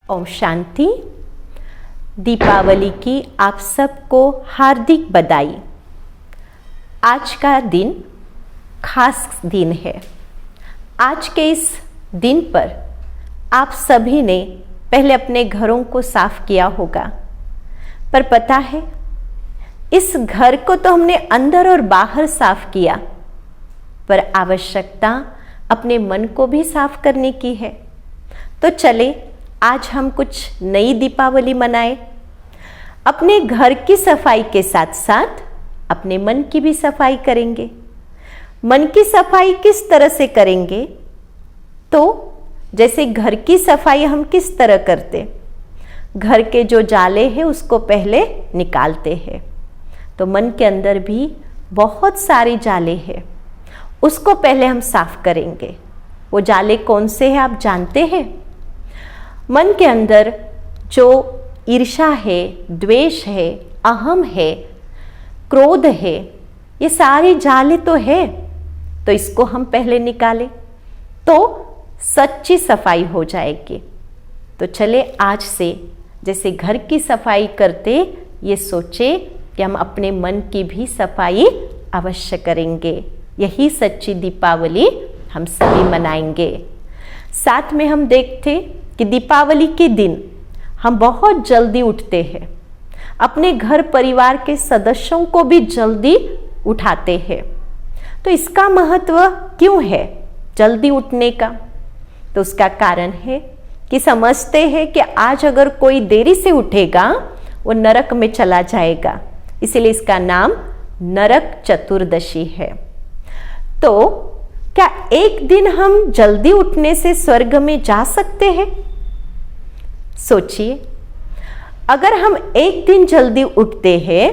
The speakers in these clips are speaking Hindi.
ओम शांति। दीपावली की आप सबको हार्दिक बधाई। आज का दिन खास दिन है। आज के इस दिन पर आप सभी ने पहले अपने घरों को साफ किया होगा, पर पता है इस घर को तो हमने अंदर और बाहर साफ किया, पर आवश्यकता अपने मन को भी साफ करने की है। तो चले आज हम कुछ नई दीपावली मनाएं। अपने घर की सफाई के साथ साथ अपने मन की भी सफाई करेंगे। मन की सफाई किस तरह से करेंगे? तो जैसे घर की सफाई हम किस तरह करते, घर के जो जाले हैं उसको पहले निकालते हैं। तो मन के अंदर भी बहुत सारे जाले हैं, उसको पहले हम साफ करेंगे। वो जाले कौन से हैं आप जानते हैं? मन के अंदर जो ईर्ष्या है, द्वेष है, अहम है, क्रोध है, ये सारे जाले तो है। तो इसको हम पहले निकालें तो सच्ची सफाई हो जाएगी। तो चले आज से जैसे घर की सफाई करते, ये सोचे कि हम अपने मन की भी सफाई अवश्य करेंगे। यही सच्ची दीपावली हम सभी मनाएंगे। साथ में हम देखते कि दीपावली के दिन हम बहुत जल्दी उठते हैं, अपने घर परिवार के सदस्यों को भी जल्दी उठाते हैं। तो इसका महत्व क्यों है जल्दी उठने का? तो उसका कारण है कि समझते हैं कि आज अगर कोई देरी से उठेगा वो नरक में चला जाएगा, इसीलिए इसका नाम नरक चतुर्दशी है। तो क्या एक दिन हम जल्दी उठने से स्वर्ग में जा सकते हैं? सोचिए, अगर हम एक दिन जल्दी उठते हैं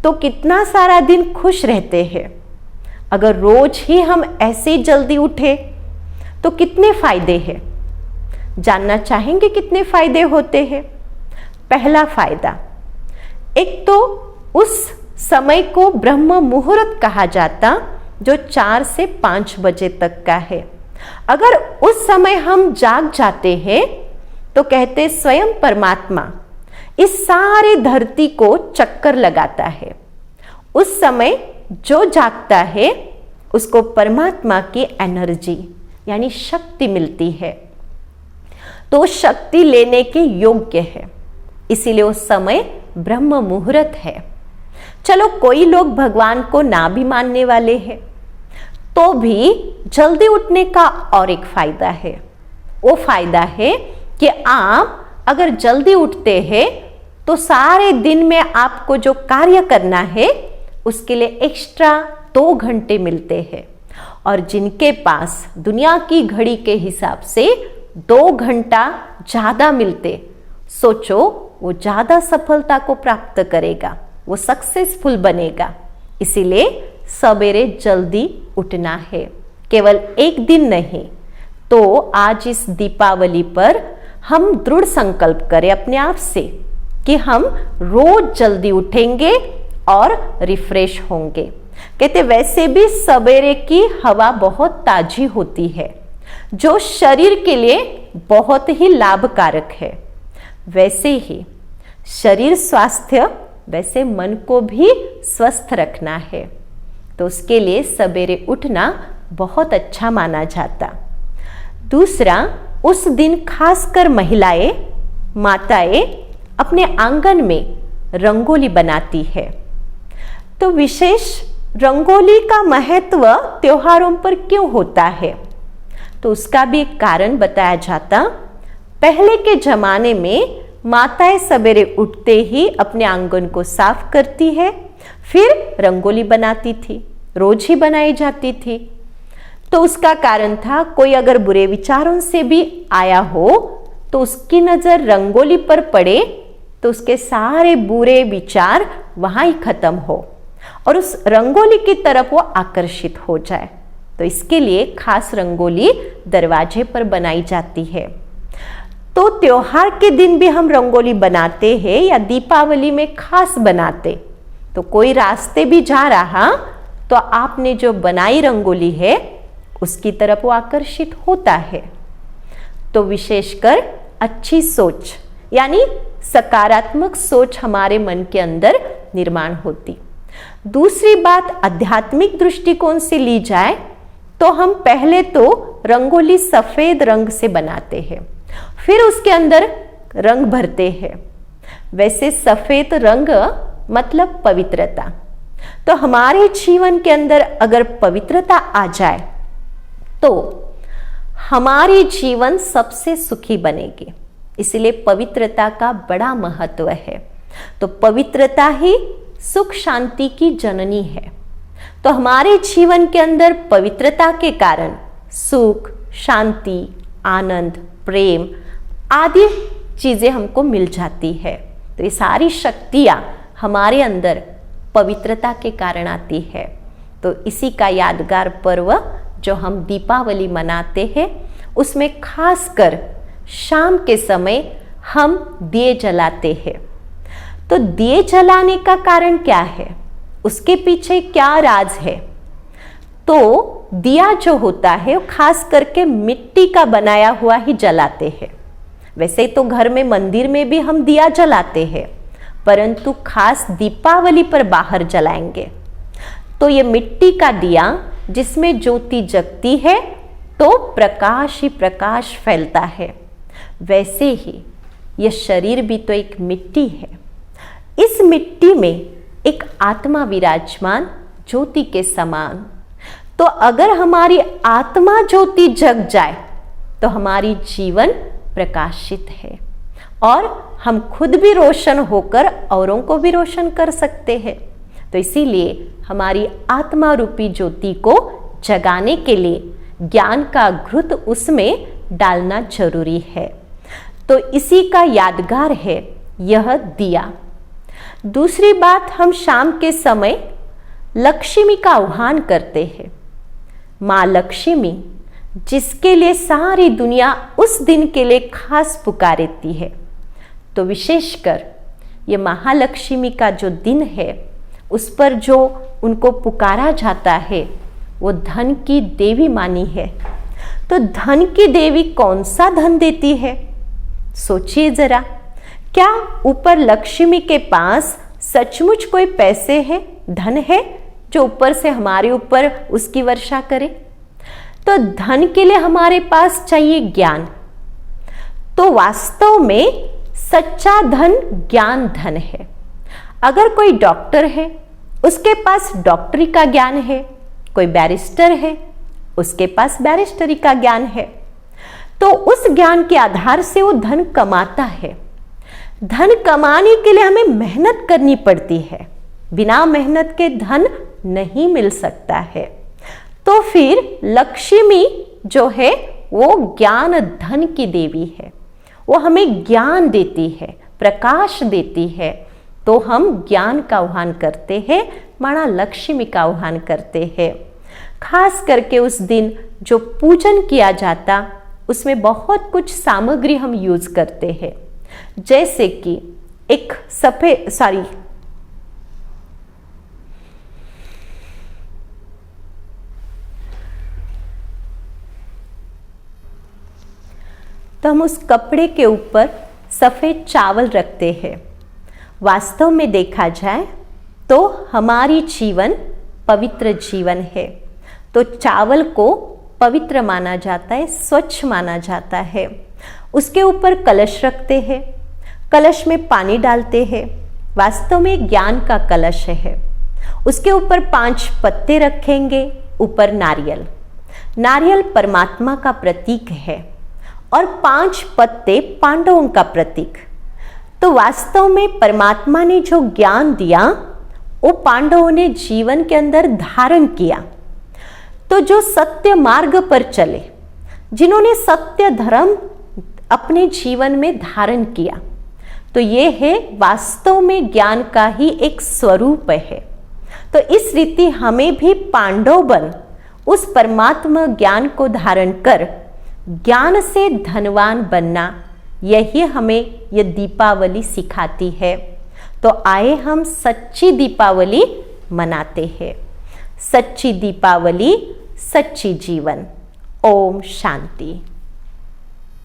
तो कितना सारा दिन खुश रहते हैं। अगर रोज ही हम ऐसे जल्दी उठे तो कितने फायदे हैं? जानना चाहेंगे कितने फायदे होते हैं? पहला फायदा, एक तो उस समय को ब्रह्म मुहूर्त कहा जाता जो 4 से 5 बजे तक का है। अगर उस समय हम जाग जाते हैं तो कहते स्वयं परमात्मा इस सारे धरती को चक्कर लगाता है। उस समय जो जागता है उसको परमात्मा की एनर्जी यानी शक्ति मिलती है, तो शक्ति लेने के योग्य है, इसीलिए उस समय ब्रह्म मुहूर्त है। चलो कोई लोग भगवान को ना भी मानने वाले हैं तो भी जल्दी उठने का और एक फायदा है। वो फायदा है कि आप अगर जल्दी उठते हैं तो सारे दिन में आपको जो कार्य करना है उसके लिए एक्स्ट्रा 2 घंटे मिलते हैं। और जिनके पास दुनिया की घड़ी के हिसाब से 2 घंटा ज्यादा मिलते, सोचो वो ज्यादा सफलता को प्राप्त करेगा, वो सक्सेसफुल बनेगा। इसीलिए सवेरे जल्दी उठना है, केवल एक दिन नहीं। तो आज इस दीपावली पर हम दृढ़ संकल्प करें अपने आप से कि हम रोज जल्दी उठेंगे और रिफ्रेश होंगे। कहते वैसे भी सवेरे की हवा बहुत ताजी होती है, जो शरीर के लिए बहुत ही लाभकारक है। वैसे ही शरीर स्वास्थ्य, वैसे मन को भी स्वस्थ रखना है, तो उसके लिए सवेरे उठना बहुत अच्छा माना जाता। दूसरा, उस दिन खासकर महिलाएं, माताएं अपने आंगन में रंगोली बनाती है। तो विशेष रंगोली का महत्व त्योहारों पर क्यों होता है? तो उसका भी एक कारण बताया जाता। पहले के जमाने में माताएं सवेरे उठते ही अपने आंगन को साफ करती है, फिर रंगोली बनाती थी, रोज ही बनाई जाती थी। तो उसका कारण था कोई अगर बुरे विचारों से भी आया हो तो उसकी नजर रंगोली पर पड़े तो उसके सारे बुरे विचार वहां ही खत्म हो और उस रंगोली की तरफ वो आकर्षित हो जाए। तो इसके लिए खास रंगोली दरवाजे पर बनाई जाती है। तो त्योहार के दिन भी हम रंगोली बनाते हैं या दीपावली में खास बनाते। तो कोई रास्ते भी जा रहा तो आपने जो बनाई रंगोली है उसकी तरफ वो आकर्षित होता है। तो विशेषकर अच्छी सोच यानी सकारात्मक सोच हमारे मन के अंदर निर्माण होती। दूसरी बात, आध्यात्मिक दृष्टिकोण से ली जाए तो हम पहले तो रंगोली सफेद रंग से बनाते हैं, फिर उसके अंदर रंग भरते हैं। वैसे सफेद रंग मतलब पवित्रता, तो हमारे जीवन के अंदर अगर पवित्रता आ जाए तो हमारी जीवन सबसे सुखी बनेगी। इसलिए पवित्रता का बड़ा महत्व है। तो पवित्रता ही सुख शांति की जननी है। तो हमारे जीवन के अंदर पवित्रता के कारण सुख, शांति, आनंद, प्रेम आदि चीजें हमको मिल जाती है। तो ये सारी शक्तियां हमारे अंदर पवित्रता के कारण आती है। तो इसी का यादगार पर्व जो हम दीपावली मनाते हैं, उसमें खासकर शाम के समय हम दिए जलाते हैं। तो दिए जलाने का कारण क्या है, उसके पीछे क्या राज है? तो दिया जो होता है वो खास करके मिट्टी का बनाया हुआ ही जलाते हैं। वैसे तो घर में, मंदिर में भी हम दिया जलाते हैं, परंतु खास दीपावली पर बाहर जलाएंगे। तो ये मिट्टी का दिया जिसमें ज्योति जगती है तो प्रकाश ही प्रकाश फैलता है। वैसे ही यह शरीर भी तो एक मिट्टी है। इस मिट्टी में एक आत्मा विराजमान ज्योति के समान। तो अगर हमारी आत्मा ज्योति जग जाए तो हमारी जीवन प्रकाशित है और हम खुद भी रोशन होकर औरों को भी रोशन कर सकते हैं। तो इसीलिए हमारी आत्मा रूपी ज्योति को जगाने के लिए ज्ञान का घृत उसमें डालना जरूरी है। तो इसी का यादगार है यह दिया। दूसरी बात, हम शाम के समय लक्ष्मी का आह्वान करते हैं। माँ लक्ष्मी जिसके लिए सारी दुनिया उस दिन के लिए खास पुकारती है। तो विशेषकर ये महालक्ष्मी का जो दिन है, उस पर जो उनको पुकारा जाता है वो धन की देवी मानी है। तो धन की देवी कौन सा धन देती है? सोचिए जरा, क्या ऊपर लक्ष्मी के पास सचमुच कोई पैसे है, धन है जो ऊपर से हमारे ऊपर उसकी वर्षा करे? तो धन के लिए हमारे पास चाहिए ज्ञान। तो वास्तव में सच्चा धन ज्ञान धन है। अगर कोई डॉक्टर है, उसके पास डॉक्टरी का ज्ञान है, कोई बैरिस्टर है, उसके पास बैरिस्टरी का ज्ञान है, तो उस ज्ञान के आधार से वो धन कमाता है। धन कमाने के लिए हमें मेहनत करनी पड़ती है, बिना मेहनत के धन नहीं मिल सकता है। तो फिर लक्ष्मी जो है वो ज्ञान धन की देवी है। वो हमें ज्ञान देती है, प्रकाश देती है। तो हम ज्ञान का आह्वान करते हैं, माँ लक्ष्मी का आह्वान करते हैं। खास करके उस दिन जो पूजन किया जाता, उसमें बहुत कुछ सामग्री हम यूज करते हैं। जैसे कि एक तो हम उस कपड़े के ऊपर सफेद चावल रखते हैं। वास्तव में देखा जाए तो हमारी जीवन पवित्र जीवन है। तो चावल को पवित्र माना जाता है, स्वच्छ माना जाता है। उसके ऊपर कलश रखते हैं, कलश में पानी डालते हैं। वास्तव में ज्ञान का कलश है। उसके ऊपर 5 पत्ते रखेंगे, ऊपर नारियल। नारियल परमात्मा का प्रतीक है और 5 पत्ते पांडवों का प्रतीक। तो वास्तव में परमात्मा ने जो ज्ञान दिया वो पांडवों ने जीवन के अंदर धारण किया। तो जो सत्य मार्ग पर चले, जिन्होंने सत्य धर्म अपने जीवन में धारण किया, तो ये है वास्तव में ज्ञान का ही एक स्वरूप है। तो इस रीति हमें भी पांडव बन उस परमात्मा ज्ञान को धारण कर ज्ञान से धनवान बनना, यही हमें ये दीपावली सिखाती है। तो आए हम सच्ची दीपावली मनाते हैं। सच्ची दीपावली, सच्ची जीवन। ओम शांति।